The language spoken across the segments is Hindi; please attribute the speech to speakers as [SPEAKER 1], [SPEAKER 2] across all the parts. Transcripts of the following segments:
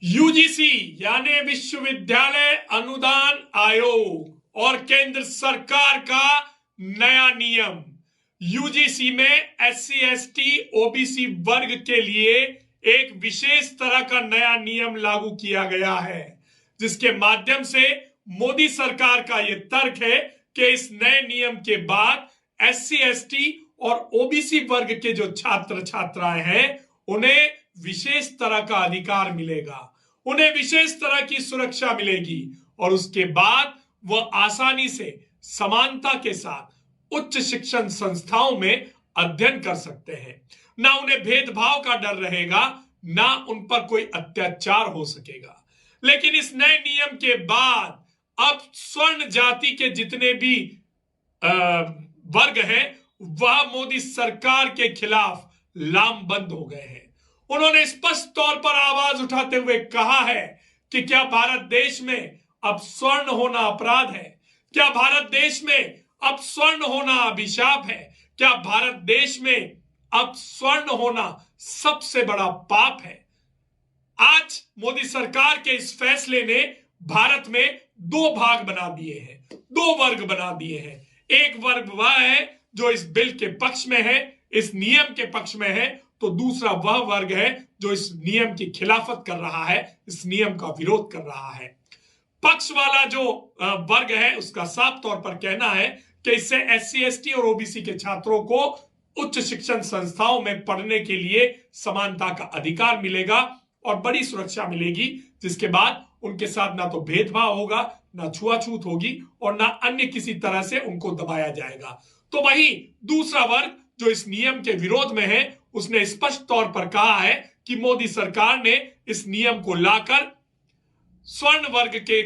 [SPEAKER 1] यूजीसी यानी विश्वविद्यालय अनुदान आयोग और केंद्र सरकार का नया नियम यूजीसी में एससी एसटी ओबीसी वर्ग के लिए एक विशेष तरह का नया नियम लागू किया गया है, जिसके माध्यम से मोदी सरकार का यह तर्क है कि इस नए नियम के बाद एससी एसटी और ओबीसी वर्ग के जो छात्र छात्राएं हैं उन्हें विशेष तरह का अधिकार मिलेगा, उन्हें विशेष तरह की सुरक्षा मिलेगी और उसके बाद वह आसानी से समानता के साथ उच्च शिक्षण संस्थाओं में अध्ययन कर सकते हैं। ना उन्हें भेदभाव का डर रहेगा, ना उन पर कोई अत्याचार हो सकेगा। लेकिन इस नए नियम के बाद अब स्वर्ण जाति के जितने भी वर्ग हैं वह मोदी सरकार के खिलाफ लामबंद हो गए हैं। उन्होंने स्पष्ट तौर पर आवाज उठाते हुए कहा है कि क्या भारत देश में अब स्वर्ण होना अपराध है? क्या भारत देश में अब स्वर्ण होना अभिशाप है? क्या भारत देश में अब स्वर्ण होना सबसे बड़ा पाप है? आज मोदी सरकार के इस फैसले ने भारत में दो भाग बना दिए हैं, दो वर्ग बना दिए हैं। एक वर्ग वह है जो इस बिल के पक्ष में है, इस नियम के पक्ष में है, तो दूसरा वह वर्ग है जो इस नियम की खिलाफत कर रहा है, इस नियम का विरोध कर रहा है। पक्ष वाला जो वर्ग है उसका साफ तौर पर कहना है कि इससे एससी एसटी और ओबीसी के छात्रों को उच्च शिक्षण संस्थाओं में पढ़ने के लिए समानता का अधिकार मिलेगा और बड़ी सुरक्षा मिलेगी, जिसके बाद उनके साथ ना तो भेदभाव होगा, ना छुआछूत होगी और ना अन्य किसी तरह से उनको दबाया जाएगा। तो वही दूसरा वर्ग जो इस नियम के विरोध में है उसने स्पष्ट तौर पर कहा है कि मोदी सरकार ने इस नियम को लाकर स्वर्ण वर्ग के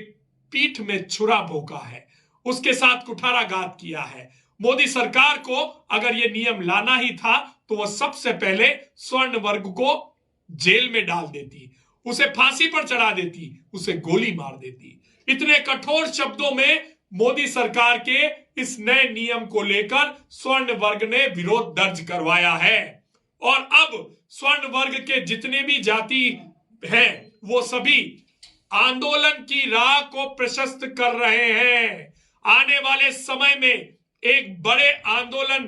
[SPEAKER 1] पीठ में छुरा भोंका है, उसके साथ कुठाराघात किया है। मोदी सरकार को अगर यह नियम लाना ही था तो वह सबसे पहले स्वर्ण वर्ग को जेल में डाल देती, उसे फांसी पर चढ़ा देती, उसे गोली मार देती। इतने कठोर शब्दों में मोदी सरकार के इस नए नियम को लेकर स्वर्ण वर्ग ने विरोध दर्ज करवाया है और अब स्वर्ण वर्ग के जितने भी जाति हैं वो सभी आंदोलन की राह को प्रशस्त कर रहे हैं। आने वाले समय में एक बड़े आंदोलन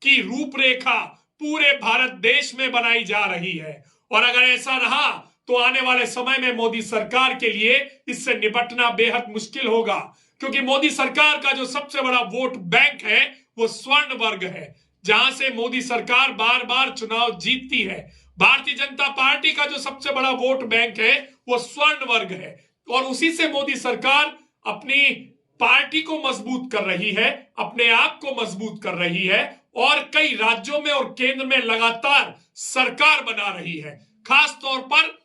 [SPEAKER 1] की रूपरेखा पूरे भारत देश में बनाई जा रही है और अगर ऐसा रहा तो आने वाले समय में मोदी सरकार के लिए इससे निपटना बेहद मुश्किल होगा, क्योंकि मोदी सरकार का जो सबसे बड़ा वोट बैंक है वो स्वर्ण वर्ग है, जहां से मोदी सरकार बार बार चुनाव जीतती है। भारतीय जनता पार्टी का जो सबसे बड़ा वोट बैंक है वो स्वर्ण वर्ग है और उसी से मोदी सरकार अपनी पार्टी को मजबूत कर रही है, अपने आप को मजबूत कर रही है और कई राज्यों में और केंद्र में लगातार सरकार बना रही है। खास तौर पर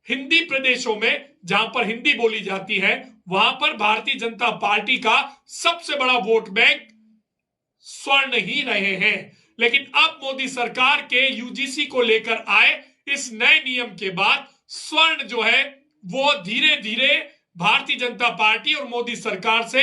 [SPEAKER 1] हिंदी प्रदेशों में जहां पर हिंदी बोली जाती है वहां पर भारतीय जनता पार्टी का सबसे बड़ा वोट बैंक स्वर्ण ही रहे हैं। लेकिन अब मोदी सरकार के यूजीसी को लेकर आए इस नए नियम के बाद स्वर्ण जो है वो धीरे धीरे भारतीय जनता पार्टी और मोदी सरकार से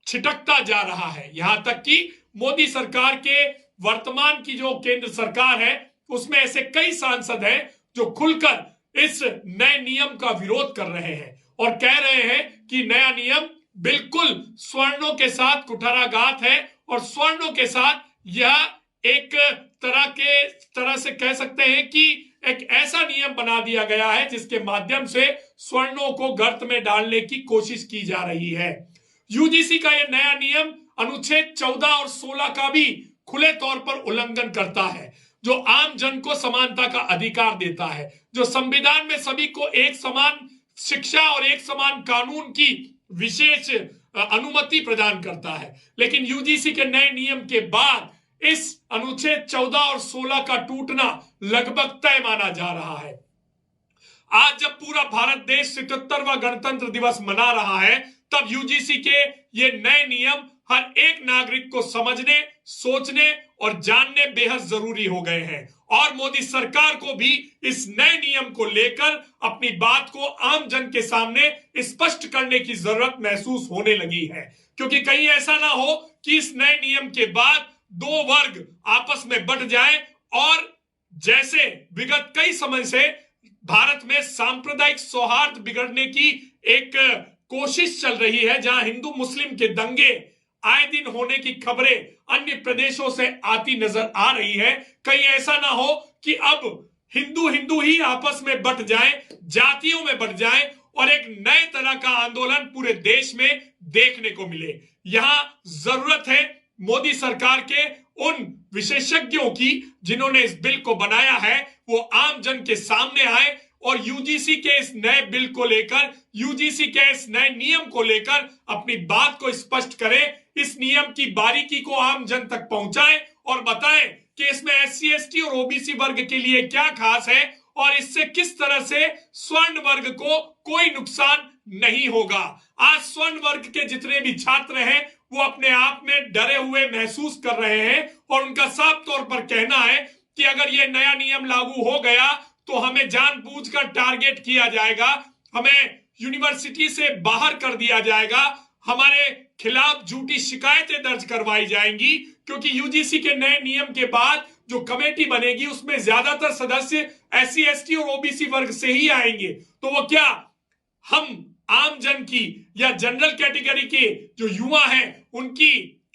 [SPEAKER 1] छिटकता जा रहा है। यहां तक कि मोदी सरकार के वर्तमान की जो केंद्र सरकार है उसमें ऐसे कई सांसद हैं जो खुलकर इस नए नियम का विरोध कर रहे हैं और कह रहे हैं कि नया नियम बिल्कुल स्वर्णों के साथ कुठाराघात है और स्वर्णों के साथ यह एक तरह से कह सकते हैं कि एक ऐसा नियम बना दिया गया है जिसके माध्यम से स्वर्णों को गर्त में डालने की कोशिश की जा रही है। यूजीसी का यह नया नियम अनुच्छेद 14 और 16 का भी खुले तौर पर उल्लंघन करता है, जो आम जन को समानता का अधिकार देता है, जो संविधान में सभी को एक समान शिक्षा और एक समान कानून की विशेष अनुमति प्रदान करता है। लेकिन यूजीसी के नए नियम के बाद इस अनुच्छेद 14 और 16 का टूटना लगभग तय माना जा रहा है। आज जब पूरा भारत देश 77वां गणतंत्र दिवस मना रहा है तब यूजीसी के ये नए नियम हर एक नागरिक को समझने, सोचने और जानने बेहद जरूरी हो गए हैं और मोदी सरकार को भी इस नए नियम को लेकर अपनी बात को आम जन के सामने स्पष्ट करने की जरूरत महसूस होने लगी है, क्योंकि कहीं ऐसा ना हो कि इस नए नियम के बाद दो वर्ग आपस में बढ़ जाए और जैसे विगत कई समय से भारत में सांप्रदायिक सौहार्द बिगड़ने की एक कोशिश चल रही है, जहां हिंदू मुस्लिम के दंगे आए दिन होने की खबरें अन्य प्रदेशों से आती नजर आ रही है। कहीं ऐसा ना हो कि अब हिंदू हिंदू ही आपस में बंट जाए, जातियों में बंट जाए और एक नए तरह का आंदोलन पूरे देश में देखने को मिले। यहां जरूरत है मोदी सरकार के उन विशेषज्ञों की जिन्होंने इस बिल को बनाया है, वो आम जन के सामने आए और यूजीसी के इस नए बिल को लेकर, यूजीसी के इस नए नियम को लेकर अपनी बात को स्पष्ट करें, इस नियम की बारीकी को आम जन तक पहुंचाएं और बताएं कि इसमें एससी एसटी और ओबीसी वर्ग के लिए क्या खास है और इससे किस तरह से स्वर्ण वर्ग को कोई नुकसान नहीं होगा। आज स्वर्ण वर्ग के जितने भी छात्र हैं वो अपने आप में डरे हुए महसूस कर रहे हैं और उनका साफ तौर पर कहना है कि अगर ये नया नियम लागू हो गया तो हमें जानबूझकर टारगेट किया जाएगा, हमें यूनिवर्सिटी से बाहर कर दिया जाएगा, हमारे खिलाफ झूठी शिकायतें दर्ज करवाई जाएंगी, क्योंकि यूजीसी के नए नियम के बाद जो कमेटी बनेगी उसमें ज्यादातर सदस्य एससी एसटी और ओबीसी वर्ग से ही आएंगे। तो वो क्या हम आम जन की या जनरल कैटेगरी के जो युवा हैं उनकी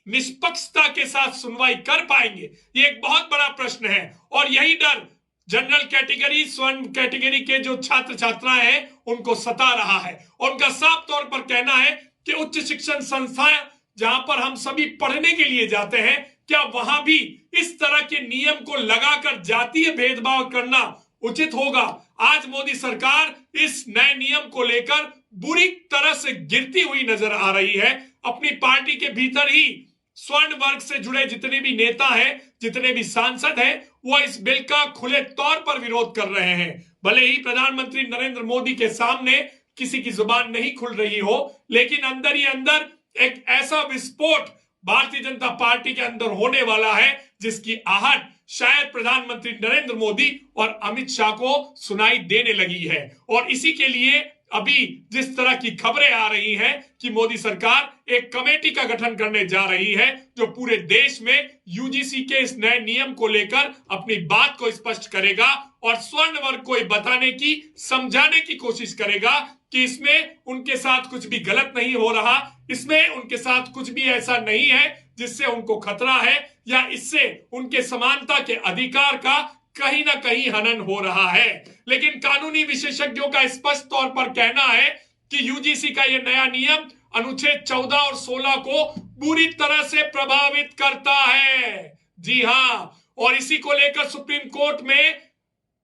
[SPEAKER 1] निष्पक्षता के साथ सुनवाई कर पाएंगे? ये एक बहुत बड़ा प्रश्न है और यही डर जनरल कैटेगरी, स्वर्ण कैटेगरी के जो छात्र छात्राएं हैं उनको सता रहा है और उनका साफ तौर पर कहना है कि उच्च शिक्षण संस्थाएं जहां पर हम सभी पढ़ने के लिए जाते हैं, क्या वहां भी इस तरह के नियम को लगाकर जातीय भेदभाव करना उचित होगा? आज मोदी सरकार इस नए नियम को लेकर बुरी तरह से गिरती हुई नजर आ रही है। अपनी पार्टी के भीतर ही स्वर्ण वर्ग से जुड़े जितने भी नेता हैं, जितने भी सांसद हैं, वो इस बिल का खुले तौर पर विरोध कर रहे हैं। भले ही प्रधानमंत्री नरेंद्र मोदी के सामने किसी की जुबान नहीं खुल रही हो, लेकिन अंदर ही अंदर एक ऐसा विस्फोट भारतीय जनता पार्टी के अंदर होने वाला है जिसकी आहट शायद प्रधानमंत्री नरेंद्र मोदी और अमित शाह को सुनाई देने लगी है। और इसी के लिए अभी जिस तरह की खबरें आ रही हैं कि मोदी सरकार एक कमेटी का गठन करने जा रही है जो पूरे देश में यूजीसी के इस नए नियम को लेकर अपनी बात को स्पष्ट करेगा और स्वर्ण वर्ग को बताने की, समझाने की कोशिश करेगा कि इसमें उनके साथ कुछ भी गलत नहीं हो रहा, इसमें उनके साथ कुछ भी ऐसा नहीं है जिससे उनको खतरा है या इससे उनके समानता के अधिकार का कहीं ना कहीं हनन हो रहा है। लेकिन कानूनी विशेषज्ञों का स्पष्ट तौर पर कहना है कि यूजीसी का यह नया नियम अनुच्छेद 14 और 16 को बुरी तरह से प्रभावित करता है। जी हां, और इसी को लेकर सुप्रीम कोर्ट में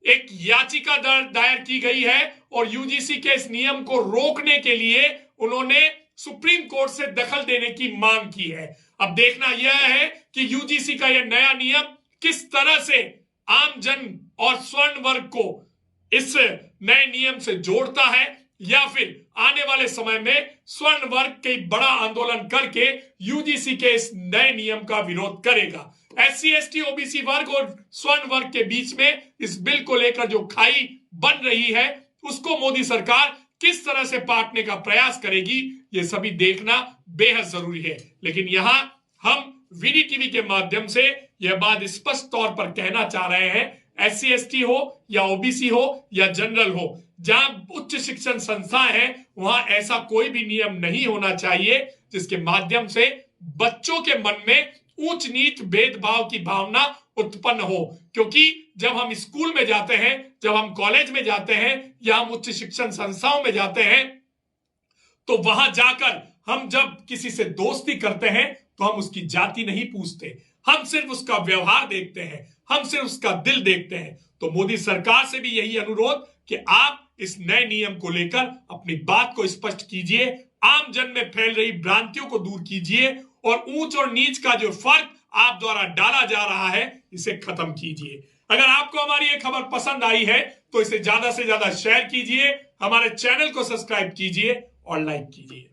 [SPEAKER 1] एक याचिका दायर की गई है और यूजीसी के इस नियम को रोकने के लिए उन्होंने सुप्रीम कोर्ट से दखल देने की मांग की है। अब देखना यह है कि यूजीसी का यह नया नियम किस तरह से आम जन और स्वर्ण वर्ग को इस नए नियम से जोड़ता है या फिर आने वाले समय में स्वर्ण वर्ग के बड़ा आंदोलन करके यूजीसी के इस नए नियम का विरोध करेगा। एससी एसटी ओबीसी वर्ग और स्वर्ण वर्ग के बीच में इस बिल को लेकर जो खाई बन रही है उसको मोदी सरकार किस तरह से पाटने का प्रयास करेगी, ये सभी देखना बेहद जरूरी है। लेकिन यहां हम वीडी टीवी के माध्यम से यह बात स्पष्ट तौर पर कहना चाह रहे हैं, एससी एसटी हो या ओबीसी हो या जनरल हो, जहां उच्च शिक्षण संस्थाएं हैं वहां ऐसा कोई भी नियम नहीं होना चाहिए जिसके माध्यम से बच्चों के मन में ऊंच नीच भेदभाव की भावना उत्पन्न हो। क्योंकि जब हम स्कूल में जाते हैं, जब हम कॉलेज में जाते हैं या हम उच्च शिक्षण संस्थाओं में जाते हैं तो वहां जाकर हम जब किसी से दोस्ती करते हैं तो हम उसकी जाति नहीं पूछते, हम सिर्फ उसका व्यवहार देखते हैं, हम सिर्फ उसका दिल देखते हैं। तो मोदी सरकार से भी यही अनुरोध कि आप इस नए नियम को लेकर अपनी बात को स्पष्ट कीजिए, आम जन में फैल रही भ्रांतियों को दूर कीजिए और ऊंच और नीच का जो फर्क आप द्वारा डाला जा रहा है इसे खत्म कीजिए। अगर आपको हमारी ये खबर पसंद आई है तो इसे ज्यादा से ज्यादा शेयर कीजिए, हमारे चैनल को सब्सक्राइब कीजिए और लाइक कीजिए।